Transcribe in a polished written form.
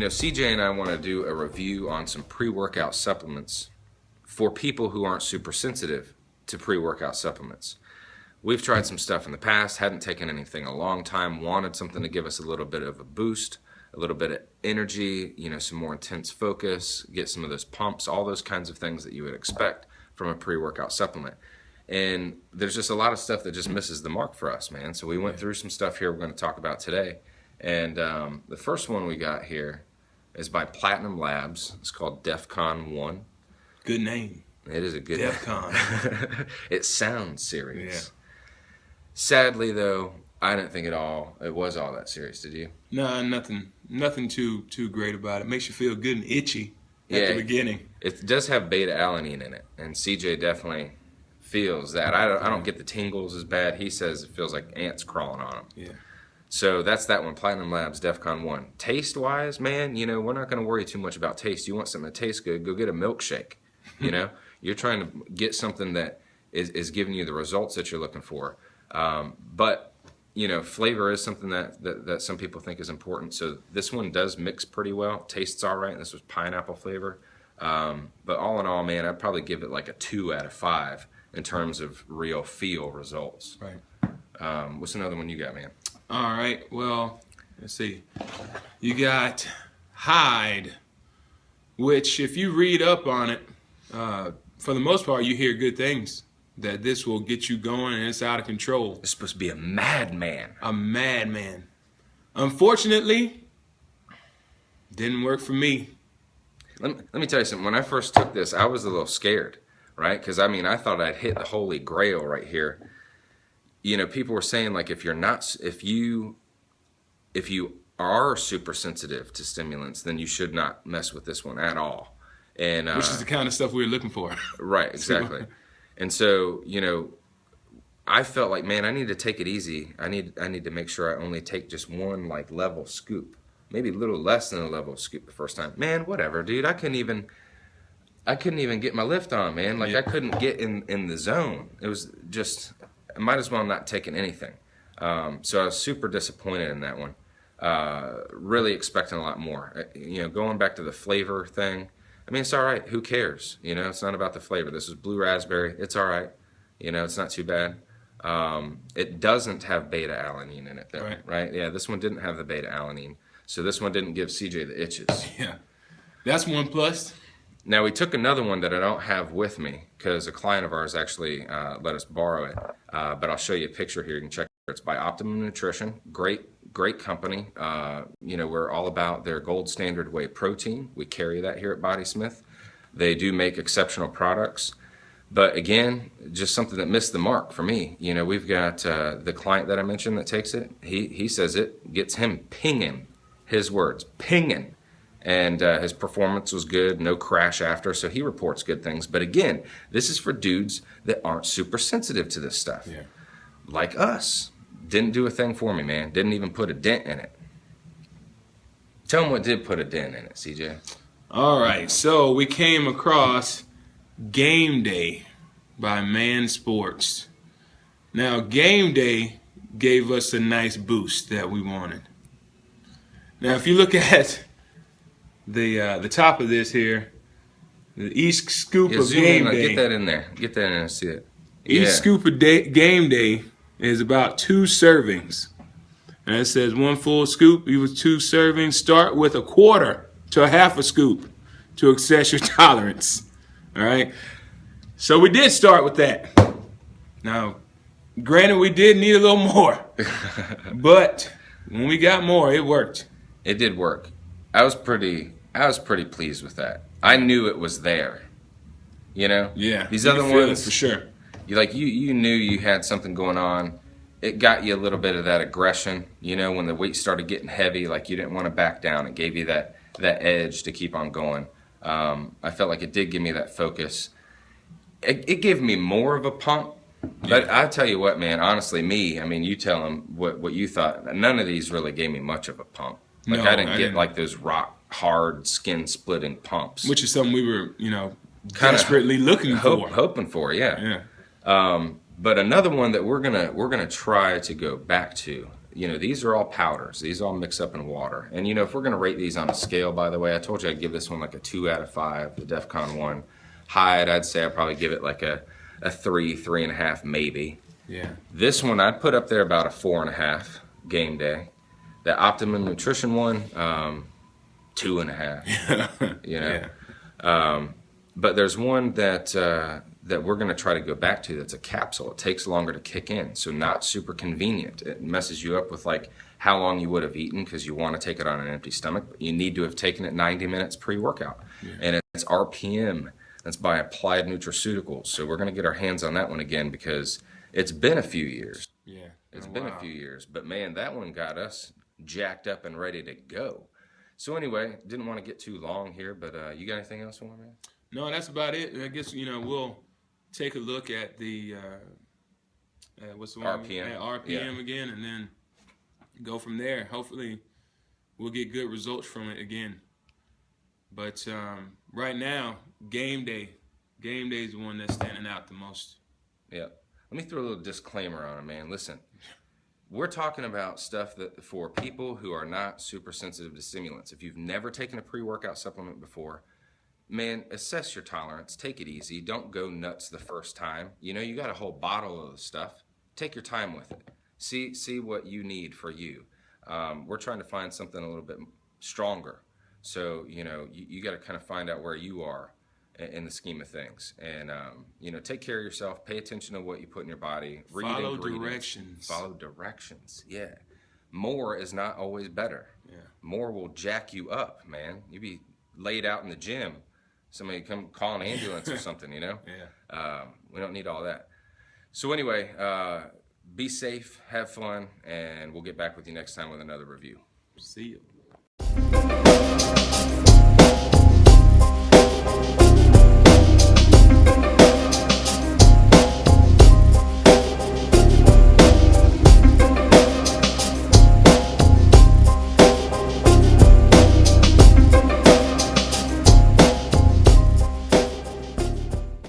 CJ and I want to do a review on some pre-workout supplements for people who aren't super sensitive to pre-workout supplements. We've tried some stuff in the past, hadn't taken anything a long time, wanted something to give us a little bit of a boost, a little bit of energy, some more intense focus, get some of those pumps, all those kinds of things that you would expect from a pre-workout supplement. And there's just a lot of stuff that just misses the mark for us, man. So we went through some stuff here we're going to talk about today. And the first one we got here is by Platinum Labs. It's called Defcon 1. Good name. It is a good Defcon. name. It sounds serious. Yeah. Sadly, though, I didn't think it was all that serious. Did you? No, nothing too great about it. Makes you feel good and itchy at the beginning. It does have beta-alanine in it, and CJ definitely feels that. I don't get the tingles as bad. He says it feels like ants crawling on him. Yeah. So that's that one, Platinum Labs, Defcon 1. Taste-wise, man, we're not going to worry too much about taste. You want something that tastes good, go get a milkshake. You're trying to get something that is giving you the results that you're looking for. But flavor is something that some people think is important. So this one does mix pretty well. Tastes all right. This was pineapple flavor. But all in all, man, I'd probably give it like a 2 out of 5 in terms of real feel results. Right. What's another one you got, man? All right. Well, let's see. You got Hyde, which if you read up on it, for the most part, you hear good things. That this will get you going and it's out of control. It's supposed to be a madman. A madman. Unfortunately, didn't work for me. Let me tell you something. When I first took this, I was a little scared, right? Because, I thought I'd hit the holy grail right here. People were saying, like, if you are super sensitive to stimulants, then you should not mess with this one at all. And which is the kind of stuff we were looking for. Right, exactly. And so, I felt like, man, I need to take it easy. I need to make sure I only take just one like level scoop, maybe a little less than a level scoop the first time. Man, whatever, dude. I couldn't even get my lift on, man. Like I couldn't get in the zone. It was just, I might as well not taking anything. So I was super disappointed in that one. Really expecting a lot more. Going back to the flavor thing. It's all right. Who cares? It's not about the flavor. This is blue raspberry. It's all right. It's not too bad. It doesn't have beta-alanine in it, though, right? Yeah, this one didn't have the beta-alanine. So this one didn't give CJ the itches. Yeah. That's one plus. Now, we took another one that I don't have with me because a client of ours actually let us borrow it. But I'll show you a picture here. You can check it. It's by Optimum Nutrition. Great company. We're all about their gold standard whey protein. We carry that here at Bodysmith. They do make exceptional products. But again, just something that missed the mark for me. We've got the client that I mentioned that takes it. He says it gets him pinging, his words, pinging. And his performance was good, no crash after, so he reports good things. But again, this is for dudes that aren't super sensitive to this stuff. Yeah. Like us. Didn't do a thing for me, man. Didn't even put a dent in it. Tell them what did put a dent in it, CJ. All right, so we came across Game Day by Man Sports. Now, Game Day gave us a nice boost that we wanted. Now, if you look at the top of this here, the each scoop of Game Day. Get that in there. Get that in there and see it. Each scoop of Game Day is about 2 servings. And it says 1 full scoop equals 2 servings. Start with a quarter to a half a scoop to assess your tolerance. All right? So we did start with that. Now, granted, we did need a little more. But when we got more, it worked. It did work. I was pretty pleased with that. I knew it was there. Yeah. These other ones, for sure. You knew you had something going on. It got you a little bit of that aggression, when the weight started getting heavy, like you didn't want to back down. It gave you that edge to keep on going. I felt like it did give me that focus. It gave me more of a pump, but I tell you what, man, honestly, you tell them what you thought. None of these really gave me much of a pump. Like I didn't get like those rock hard skin splitting pumps. Which is something we were, desperately looking for. Hoping for, yeah. But another one that we're gonna try to go back to, these are all powders. These all mix up in water. And, if we're going to rate these on a scale, by the way, I told you I'd give this one like a 2 out of 5, the Defcon one. Hyde, I'd say I'd probably give it like a 3, 3.5 maybe. Yeah. This one I'd put up there about a 4.5 game day. The Optimum Nutrition one, 2.5. Yeah. But there's one that we're going to try to go back to that's a capsule. It takes longer to kick in, so not super convenient. It messes you up with like how long you would have eaten because you want to take it on an empty stomach, but you need to have taken it 90 minutes pre-workout. Yeah. And it's RPM. That's by Applied Nutraceuticals. So we're going to get our hands on that one again because it's been a few years. Yeah. It's been a few years. But man, that one got us jacked up and ready to go. So anyway, didn't want to get too long here, but you got anything else for me? No, that's about it. I guess, we'll take a look at the what's the one? RPM. RPM again, and then go from there. Hopefully, we'll get good results from it again. But right now, game day is the one that's standing out the most. Yeah. Let me throw a little disclaimer on it, man. Listen, we're talking about stuff that for people who are not super sensitive to stimulants. If you've never taken a pre-workout supplement before, man, assess your tolerance. Take it easy. Don't go nuts the first time. You got a whole bottle of the stuff. Take your time with it. See what you need for you. We're trying to find something a little bit stronger. So, you got to kind of find out where you are in the scheme of things. And, take care of yourself. Pay attention to what you put in your body. Read Follow directions. Follow directions, yeah. More is not always better. Yeah. More will jack you up, man. You be laid out in the gym. Somebody come call an ambulance or something, Yeah. We don't need all that. So anyway, be safe, have fun, and we'll get back with you next time with another review. See you.